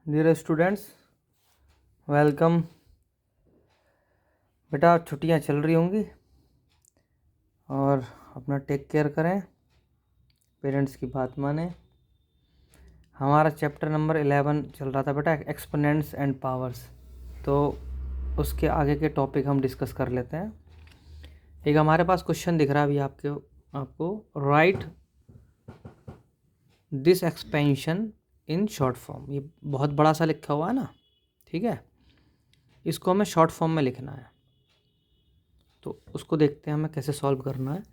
Dear students, welcome. बेटा छुट्टियां चल रही होंगी और अपना टेक केयर करें, पेरेंट्स की बात माने। हमारा चैप्टर नंबर 11 चल रहा था बेटा, एक्सपोनेंट्स एंड पावर्स। तो उसके आगे के टॉपिक हम डिस्कस कर लेते हैं। एक हमारे पास क्वेश्चन दिख रहा है अभी आपको right this expansion in short form. ये बहुत बड़ा सा लिखा हुआ है ना, ठीक है। इसको हमें शॉर्ट फॉर्म में लिखना है, तो उसको देखते हैं हमें कैसे सॉल्व करना है।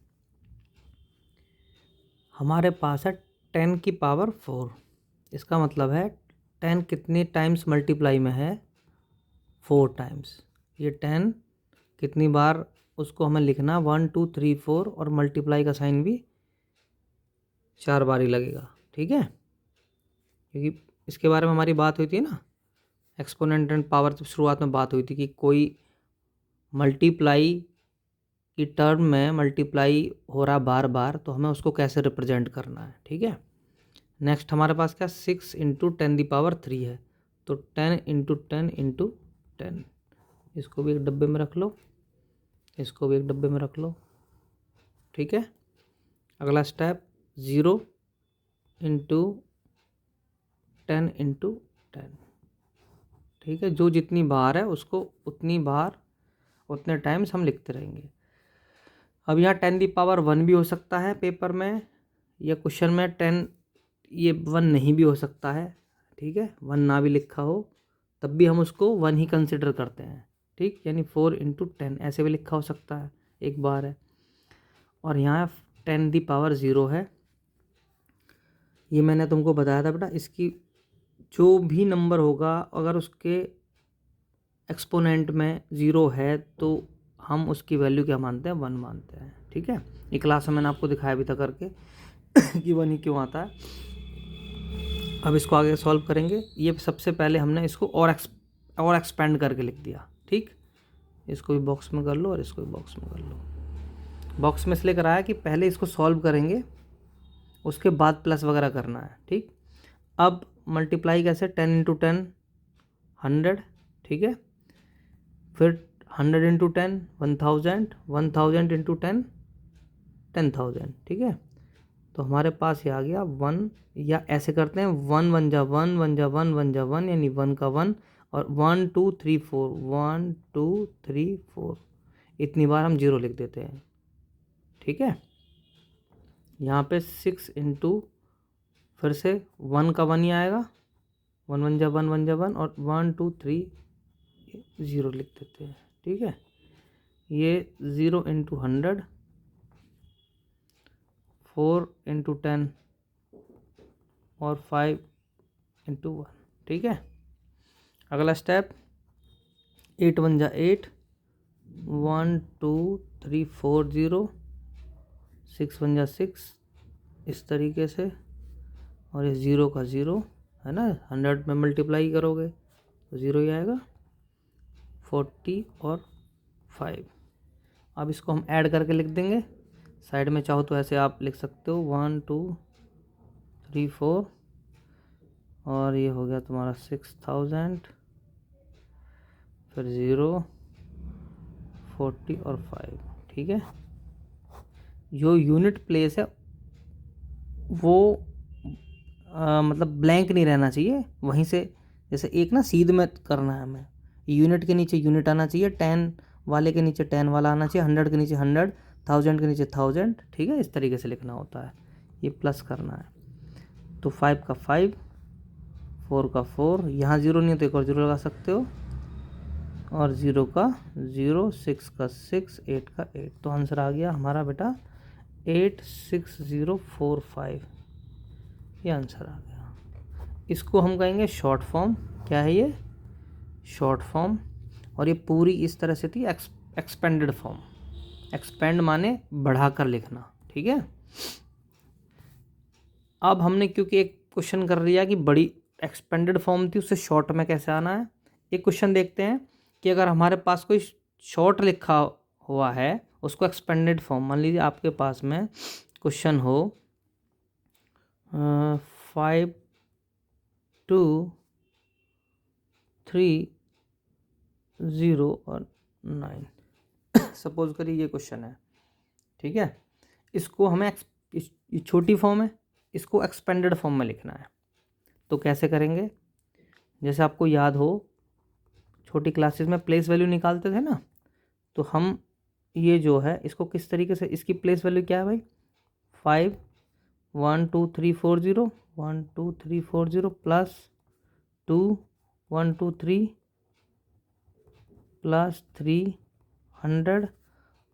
हमारे पास है 10 की पावर 4। इसका मतलब है 10 कितनी टाइम्स मल्टीप्लाई में है, 4 टाइम्स। ये 10 कितनी बार उसको हमें लिखना 1 2 3 4, और मल्टीप्लाई का साइन भी 4 बार ही लगेगा, ठीक है। क्योंकि इसके बारे में हमारी बात हुई थी ना, एक्सपोनेंट एंड पावर, जब शुरुआत में बात हुई थी कि कोई मल्टीप्लाई की टर्म में मल्टीप्लाई हो रहा बार बार, तो हमें उसको कैसे रिप्रेजेंट करना है, ठीक है। नेक्स्ट हमारे पास क्या 6 इंटू 10 दी पावर 3 है, तो 10 इंटू 10 इंटू 10। इसको भी एक डब्बे में रख लो, इसको भी एक डब्बे में रख लो, ठीक है। अगला स्टेप 0 इंटू 10 इंटू 10, ठीक है। जो जितनी बार है उसको उतनी बार उतने टाइम्स हम लिखते रहेंगे। अब यहाँ 10 दी पावर 1 भी हो सकता है पेपर में, या क्वेश्चन में 10 ये 1 नहीं भी हो सकता है, ठीक है। 1 ना भी लिखा हो तब भी हम उसको 1 ही कंसिडर करते हैं, ठीक। यानी 4 इंटू 10 ऐसे भी लिखा हो सकता है, एक बार है। और यहाँ 10 दी पावर 0 है। ये मैंने तुमको बताया था बेटा, इसकी जो भी नंबर होगा अगर उसके एक्सपोनेंट में 0 है तो हम उसकी वैल्यू क्या मानते हैं, 1 मानते हैं, ठीक है। ये क्लास में मैंने आपको दिखाया भी था करके कि 1 ही क्यों आता है। अब इसको आगे सॉल्व करेंगे। ये सबसे पहले हमने इसको और एक्सपेंड करके लिख दिया, ठीक। इसको भी बॉक्स में कर लो और इसको भी बॉक्स में कर लो। बॉक्स में इसलिए कराया कि पहले इसको सॉल्व करेंगे, उसके बाद प्लस वगैरह करना है, ठीक। अब मल्टीप्लाई कैसे, 10 इंटू 10 100, ठीक है। फिर 100 इंटू 10 1000, 1000 इंटू 10 10,000, ठीक है। तो हमारे पास ये आ गया 1, या ऐसे करते हैं 1 1 जा 1 1 जा 1 1 जा 1, यानी 1 का 1, और 1 2 3 4 1 2 3 4, इतनी बार हम 0 लिख देते हैं, ठीक है। यहाँ पे 6 इंटू, फिर से 1 का 1 ही आएगा, 1 1 जा 1 1 जा 1, और 1 2 3 0 लिख देते हैं, ठीक है। ये 0 इंटू 100, 4 इंटू 10 और 5 इंटू 1, ठीक है। अगला स्टेप 8 1 जा 8, 1 2 3 4 0, 6 1 जा 6, इस तरीके से। और ये 0 का 0 है ना, 100 में मल्टीप्लाई करोगे तो 0 ही आएगा, 40 और 5। अब इसको हम ऐड करके लिख देंगे। साइड में चाहो तो ऐसे आप लिख सकते हो 1 2 3 4, और ये हो गया तुम्हारा 6000, फिर 0 40 और 5, ठीक है। जो यूनिट प्लेस है वो मतलब ब्लैंक नहीं रहना चाहिए, वहीं से जैसे एक ना सीध में करना है हमें। यूनिट के नीचे यूनिट आना चाहिए, 10 वाले के नीचे 10 वाला आना चाहिए, 100 के नीचे 100, 1000 के नीचे 1000, ठीक है। इस तरीके से लिखना होता है, ये प्लस करना है। तो 5 का 5, 4 का 4, यहाँ 0 नहीं है तो एक और 0 लगा सकते हो, और 0 का 0, 6 का 6, 8 का 8। तो आंसर आ गया हमारा बेटा 86045, ये आंसर आ गया। इसको हम कहेंगे शॉर्ट फॉर्म। क्या है ये, शॉर्ट फॉर्म। और ये पूरी इस तरह से थी एक्सपेंडेड फॉर्म। एक्सपेंड माने बढ़ाकर लिखना, ठीक है। अब हमने क्योंकि एक क्वेश्चन कर लिया कि बड़ी एक्सपेंडेड फॉर्म थी, उससे शॉर्ट में कैसे आना है। एक क्वेश्चन देखते हैं कि अगर हमारे पास कोई शॉर्ट लिखा हुआ है, उसको एक्सपेंडेड फॉर्म, मान लीजिए आपके पास में क्वेश्चन हो 5 2 3, 0 और 9। सपोज करिए ये क्वेश्चन है, ठीक है। इसको हमें ये छोटी फॉर्म है, इसको एक्सपेंडेड फॉर्म में लिखना है। तो कैसे करेंगे? जैसे आपको याद हो, छोटी क्लासेस में प्लेस वैल्यू निकालते थे ना, तो हम ये जो है इसको किस तरीके से, इसकी प्लेस वैल्यू क्या है भाई? 5, 1 2 3 4 0, 1 2 3 4 0 प्लस 2 1 2 3 प्लस 300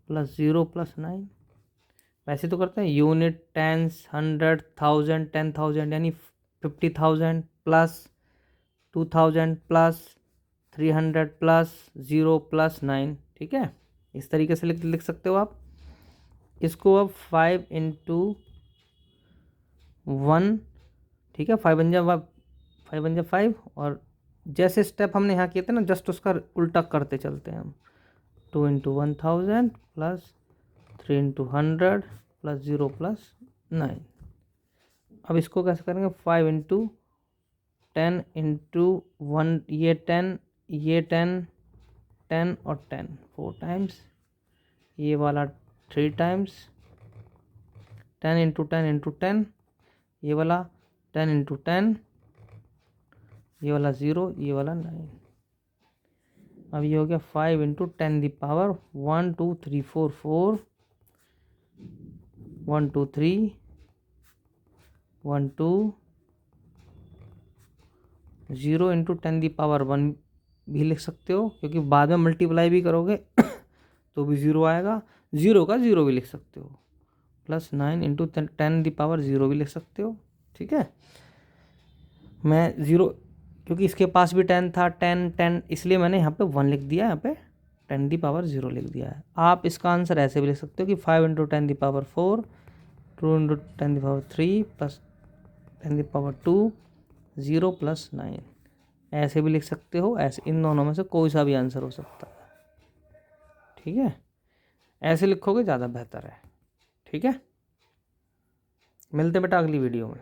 प्लस 0 प्लस 9। वैसे तो करते हैं यूनिट, टेंस, 100, 1000, 10,000 यानी 50,000 प्लस 2000 प्लस 300 प्लस 0 प्लस 9, ठीक है। इस तरीके से लिख सकते हो आप इसको। अब 5 इंटू 1, ठीक है, 5 बन जा 5, और जैसे स्टेप हमने यहाँ किए थे ना, जस्ट उसका उल्टा करते चलते हैं हम। 2 into 1000 plus 3 into 100 plus 0 plus 9। अब इसको कैसे करेंगे? 5 इंटू 10 इंटू 1, ये 10, ये 10, 10 और 10 4 टाइम्स, ये वाला 3 टाइम्स, 10 इंटू 10 इंटू 10, ये वाला 10 इंटू 10, ये वाला 0, ये वाला 9। अब ये हो गया 5 into 10 the power 1 2 3 4 4, 1 2 3 1 2, 0 into 10 the power 1 भी लिख सकते हो, क्योंकि बाद में मल्टीप्लाई भी करोगे तो भी 0 आएगा। 0 का 0 भी लिख सकते हो, प्लस 9 इंटू 10 दी पावर 0 भी लिख सकते हो, ठीक है। मैं 0, क्योंकि इसके पास भी 10 था, 10 10, इसलिए मैंने यहाँ पे 1 लिख दिया, यहाँ पे 10 दी पावर 0 लिख दिया है। आप इसका आंसर ऐसे भी लिख सकते हो कि 5 into 10 the power 4, 2 into 10 the power 3 plus 10 the power 2, 0 plus 9। ऐसे भी लिख सकते हो, ऐसे इन दोनों में से कोई सा भी आंसर हो सकता है, ठीक है। ऐसे लिखोगे ज़्यादा बेहतर है, ठीक है। मिलते बेटा अगली वीडियो में।